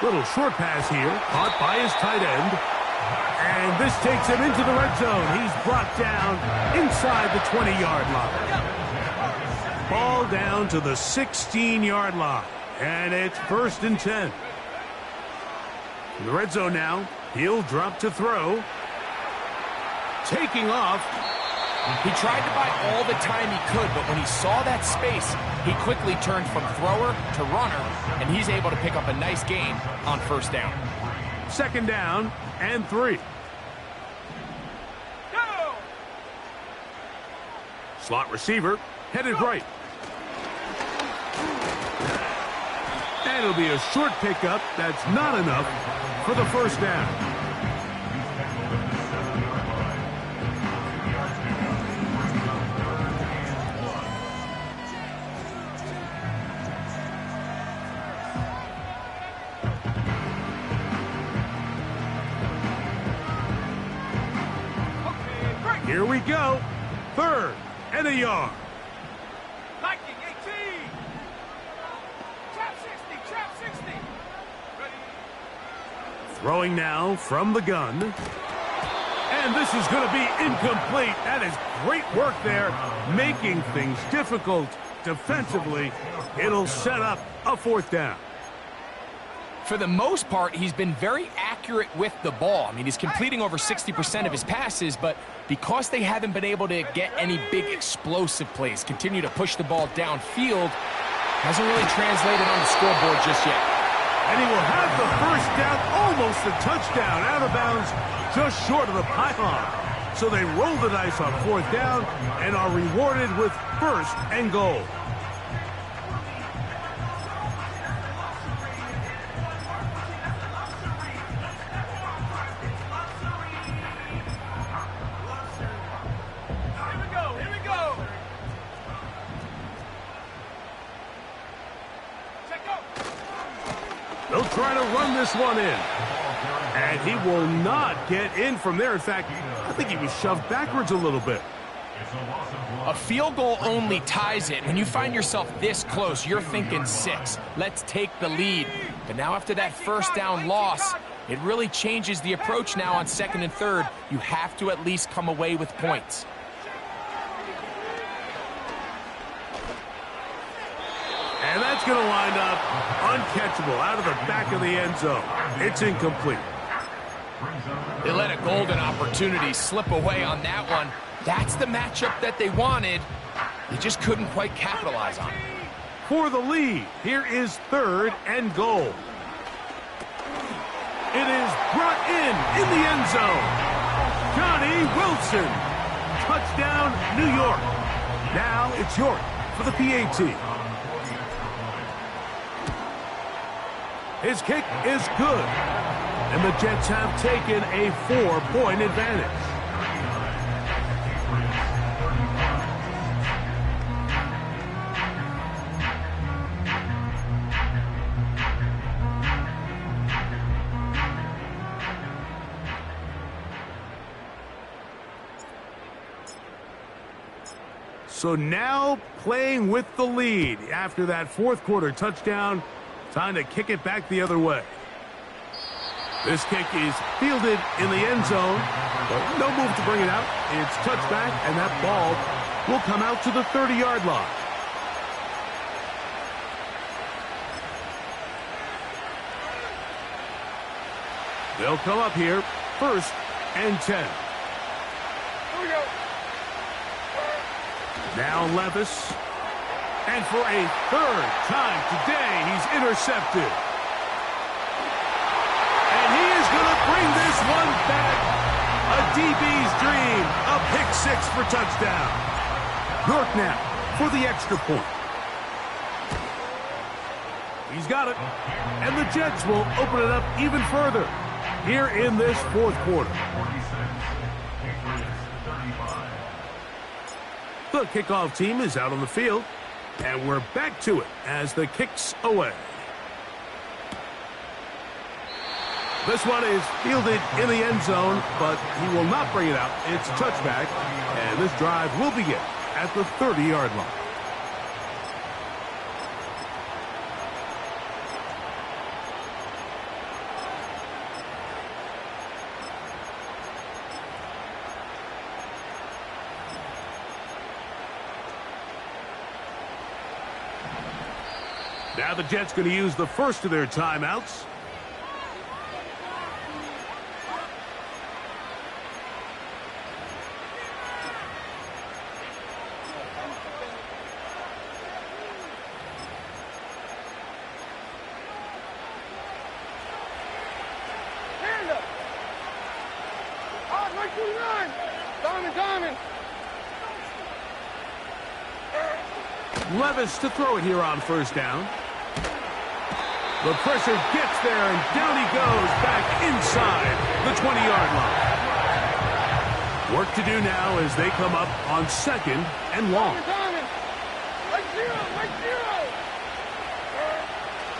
Little short pass here, caught by his tight end. And this takes him into the red zone. He's brought down inside the 20-yard line. Ball down to the 16-yard line. And it's 1st and 10. In the red zone now, he'll drop to throw. Taking off. He tried to buy all the time he could, but when he saw that space, he quickly turned from thrower to runner, and he's able to pick up a nice gain on first down. Second down and 3. Go! Slot receiver headed right. And it'll be a short pickup. That's not enough for the first down. Here we go. 3rd and a yard. Lightning 18. Trap 60. Trap 60. Ready. Throwing now from the gun. And this is going to be incomplete. That is great work there, making things difficult defensively. It'll set up a 4th down. For the most part, he's been very accurate with the ball. I mean, he's completing over 60% of his passes, but because they haven't been able to get any big explosive plays, continue to push the ball downfield, hasn't really translated on the scoreboard just yet. And he will have the first down, almost a touchdown, out of bounds, just short of the pylon. So they roll the dice on 4th down and are rewarded with 1st and goal. They'll try to run this one in. And he will not get in from there. In fact, I think he was shoved backwards a little bit. A field goal only ties it. When you find yourself this close, you're thinking 6. Let's take the lead. But now after that first down loss, it really changes the approach now on 2nd and 3rd. You have to at least come away with points. And that's going to wind up uncatchable out of the back of the end zone. It's incomplete. They let a golden opportunity slip away on that one. That's the matchup that they wanted. They just couldn't quite capitalize on it. For the lead, here is 3rd and goal. It is brought in the end zone. Johnny Wilson. Touchdown, New York. Now it's York for the PAT. His kick is good. And the Jets have taken a 4-point advantage. So now playing with the lead after that 4th quarter touchdown. Time to kick it back the other way. This kick is fielded in the end zone, but no move to bring it out. It's touchback, and that ball will come out to the 30-yard line. They'll come up here, 1st and 10. Now Levis. And for a 3rd time today, he's intercepted. And he is going to bring this one back. A DB's dream. A pick 6 for touchdown. York now for the extra point. He's got it. And the Jets will open it up even further here in this 4th quarter. The kickoff team is out on the field, and we're back to it as the kick's away. This one is fielded in the end zone, but he will not bring it out. It's a touchback, and this drive will begin at the 30-yard line. Now the Jets going to use the first of their timeouts. Hand up. Hard, 129. Diamond. Levis to throw it here on 1st down. The pressure gets there, and down he goes back inside the 20-yard line. Work to do now as they come up on 2nd and long. Right zero.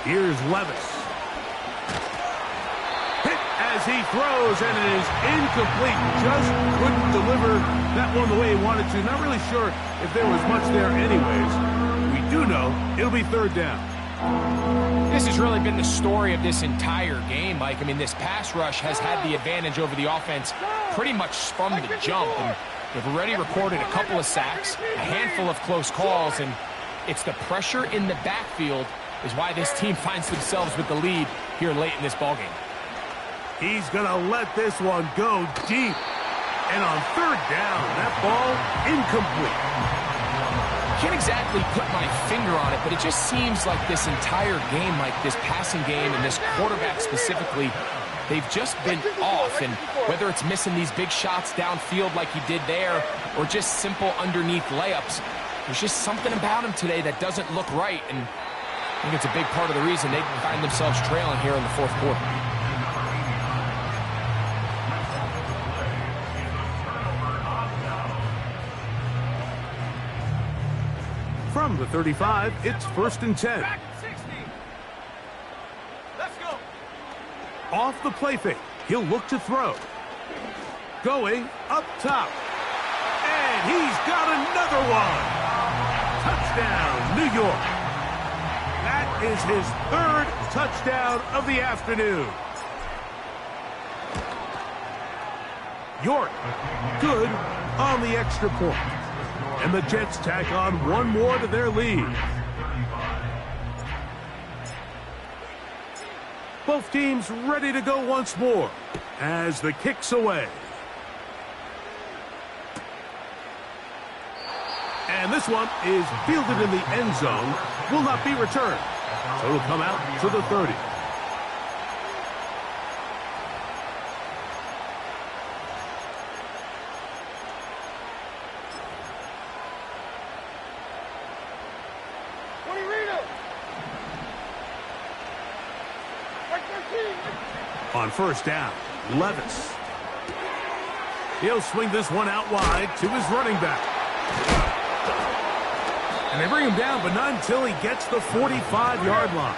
Here's Levis. Hit as he throws, and it is incomplete. Just couldn't deliver that one the way he wanted to. Not really sure if there was much there anyways. We do know it'll be 3rd down. This has really been the story of this entire game, Mike. I mean, this pass rush has had the advantage over the offense pretty much from the jump. And they've already recorded a couple of sacks, a handful of close calls, and it's the pressure in the backfield is why this team finds themselves with the lead here late in this ballgame. He's going to let this one go deep. And on 3rd down, that ball incomplete. Can't exactly put my finger on it, but it just seems like this entire game, like this passing game and this quarterback specifically, they've just been off. And whether it's missing these big shots downfield like he did there or just simple underneath layups, there's just something about him today that doesn't look right. And I think it's a big part of the reason they find themselves trailing here in the 4th quarter. From the 35, it's 1st and 10. Back at 60. Let's go. Off the play fake, he'll look to throw. Going up top. And he's got another one. Touchdown, New York. That is his 3rd touchdown of the afternoon. York, good on the extra point. And the Jets tack on one more to their lead. Both teams ready to go once more as the kick's away. And this one is fielded in the end zone, will not be returned. So it'll come out to the 30. On 1st down, Levis. He'll swing this one out wide to his running back. And they bring him down, but not until he gets the 45-yard line.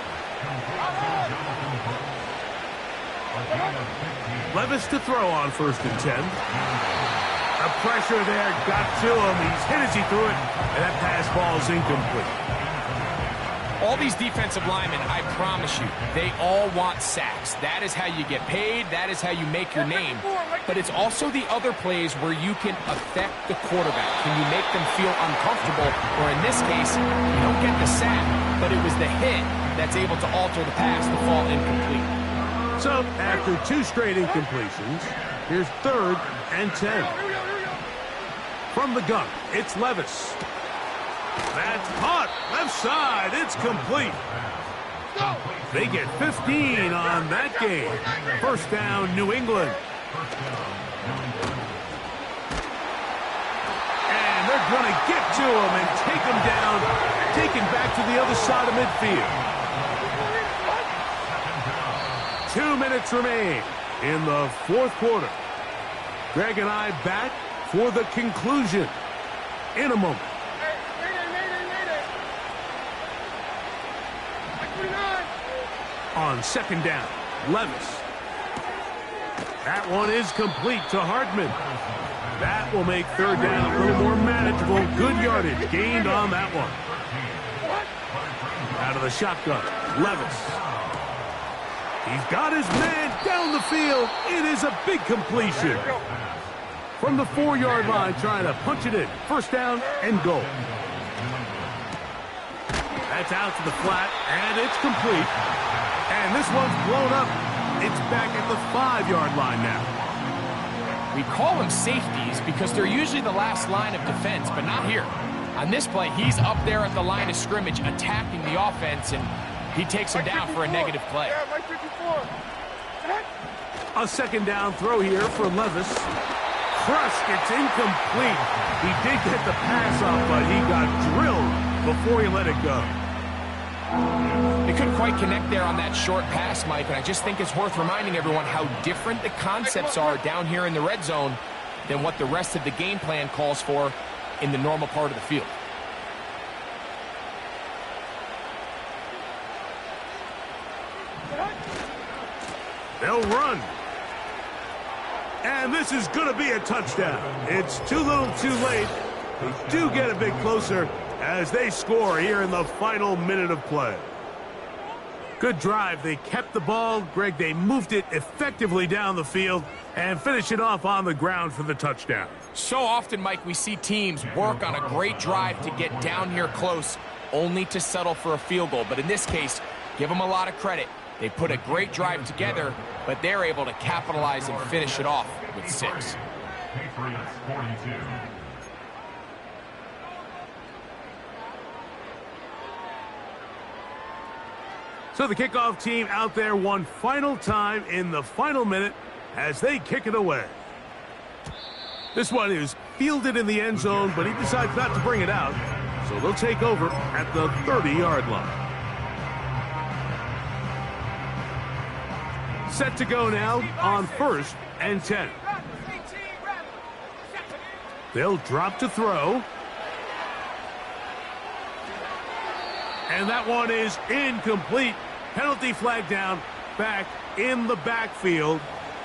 Levis to throw on 1st and 10. The pressure there got to him. He's hit as he threw it, and that pass ball is incomplete. All these defensive linemen, I promise you, they all want sacks. That is how you get paid. That is how you make your name. But it's also the other plays where you can affect the quarterback. Can you make them feel uncomfortable? Or in this case, you don't get the sack, but it was the hit that's able to alter the pass to fall incomplete. So, after 2 straight incompletions, here's 3rd and 10. From the gun, it's Levis. That's caught. Left side. It's complete. They get 15 on that game. First down, New England. And they're going to get to him and take him down, take him back to the other side of midfield. 2 minutes remain in the 4th quarter. Greg and I back for the conclusion in a moment. On 2nd down, Levis. That one is complete to Hartman. That will make 3rd down a little more manageable. Good yardage gained on that one. Out of the shotgun, Levis. He's got his man down the field. It is a big completion. From the 4-yard line, trying to punch it in. First down and goal. That's out to the flat, and it's complete. And this one's blown up. It's back at the 5-yard line now. We call them safeties because they're usually the last line of defense, but not here. On this play, he's up there at the line of scrimmage attacking the offense, and he takes him down for a negative play. Yeah, Mike 54. A 2nd down throw here for Levis. Crushed. It's incomplete. He did get the pass off, but he got drilled before he let it go. They couldn't quite connect there on that short pass, Mike, and I just think it's worth reminding everyone how different the concepts are down here in the red zone than what the rest of the game plan calls for in the normal part of the field. They'll run. And this is going to be a touchdown. It's too little too late. They do get a bit closer as they score here in the final minute of play. Good drive. They kept the ball. Greg, they moved it effectively down the field and finished it off on the ground for the touchdown. So often, Mike, we see teams work on a great drive to get down here close, only to settle for a field goal. But in this case, give them a lot of credit. They put a great drive together, but they're able to capitalize and finish it off with 6. Patriots 42. So the kickoff team out there one final time in the final minute as they kick it away. This one is fielded in the end zone, but he decides not to bring it out. So they'll take over at the 30-yard line. Set to go now on 1st and 10. They'll drop to throw. And that one is incomplete. Penalty flag down, back in the backfield,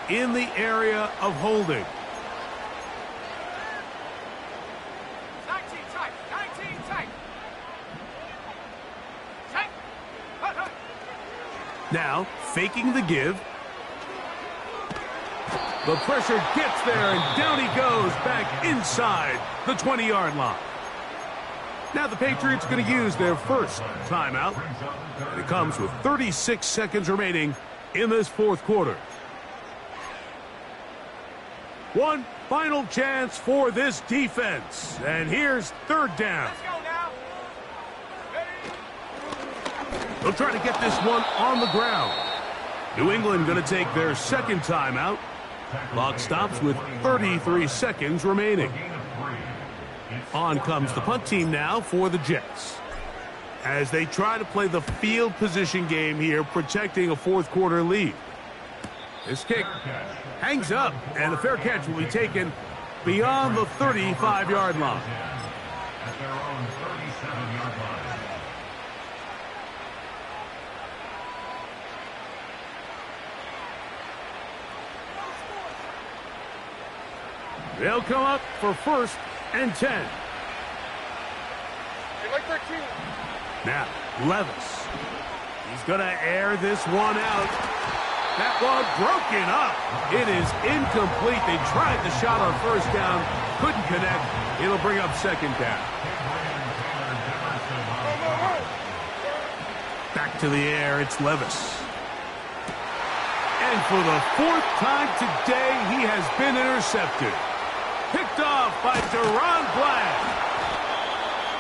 in the area of holding. 19 tight. Now, faking the give. The pressure gets there, and down he goes back inside the 20-yard line. Now the Patriots are going to use their first timeout. And it comes with 36 seconds remaining in this 4th quarter. One final chance for this defense. And here's 3rd down. Let's go now. They'll try to get this one on the ground. New England going to take their 2nd timeout. Clock stops with 33 seconds remaining. On comes the punt team now for the Jets, as they try to play the field position game here, protecting a 4th quarter lead. This kick hangs up, and the fair catch will be taken beyond the 35-yard line. At their own 37-yard line. They'll come up for 1st and 10. Hey, Mike 13. Now, Levis. He's going to air this one out. That one broken up. It is incomplete. They tried the shot on first down. Couldn't connect. It'll bring up second down. Back to the air. It's Levis. And for the fourth time today, he has been intercepted. Picked off by Deron Black.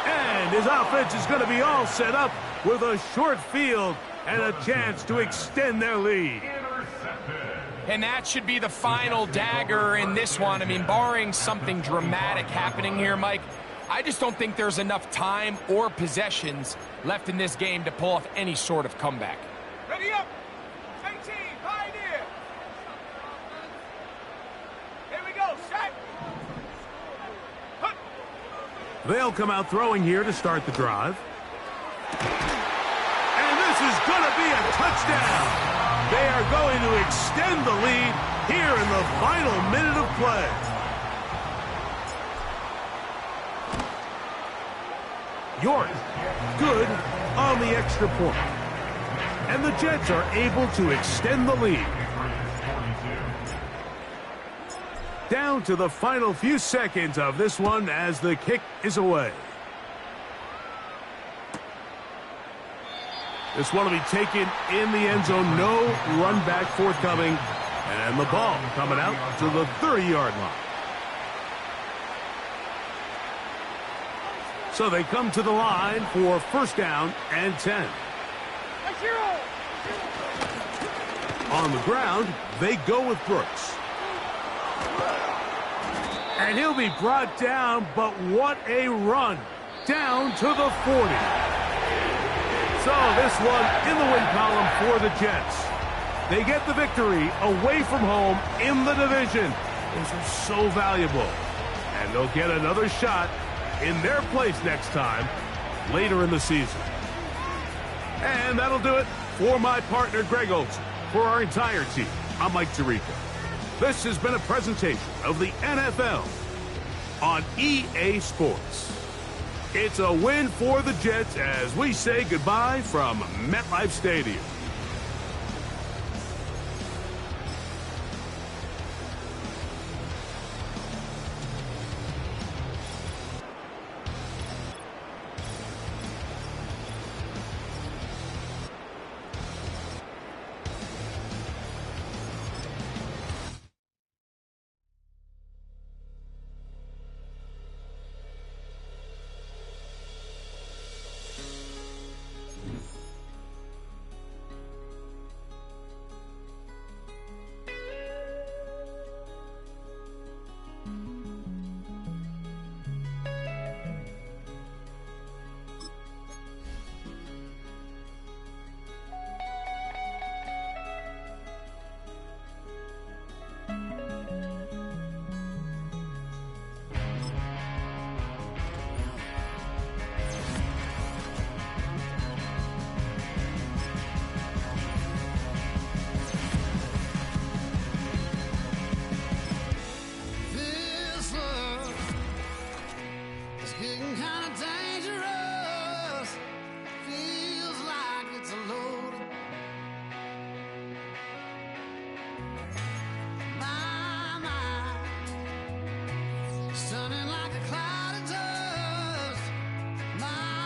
And his offense is going to be all set up with a short field and a chance to extend their lead. And that should be the final dagger in this one. I mean, barring something dramatic happening here, Mike, I just don't think there's enough time or possessions left in this game to pull off any sort of comeback. Ready up. Same team. Pioneer. Here we go. Shot. They'll come out throwing here to start the drive. And this is going to be a touchdown. They are going to extend the lead here in the final minute of play. York, good on the extra point. And the Jets are able to extend the lead. Down to the final few seconds of this one as the kick is away. This one will be taken in the end zone. No run back forthcoming. And the ball coming out to the 30-yard line. So they come to the line for first down and 10. On the ground, they go with Brooks. And he'll be brought down, but what a run. Down to the 40. So this one in the win column for the Jets. They get the victory away from home in the division. Those are so valuable. And they'll get another shot in their place next time later in the season. And that'll do it for my partner, Greg Olson. For our entire team, I'm Mike Tirico. This has been a presentation of the NFL on EA Sports. It's a win for the Jets as we say goodbye from MetLife Stadium.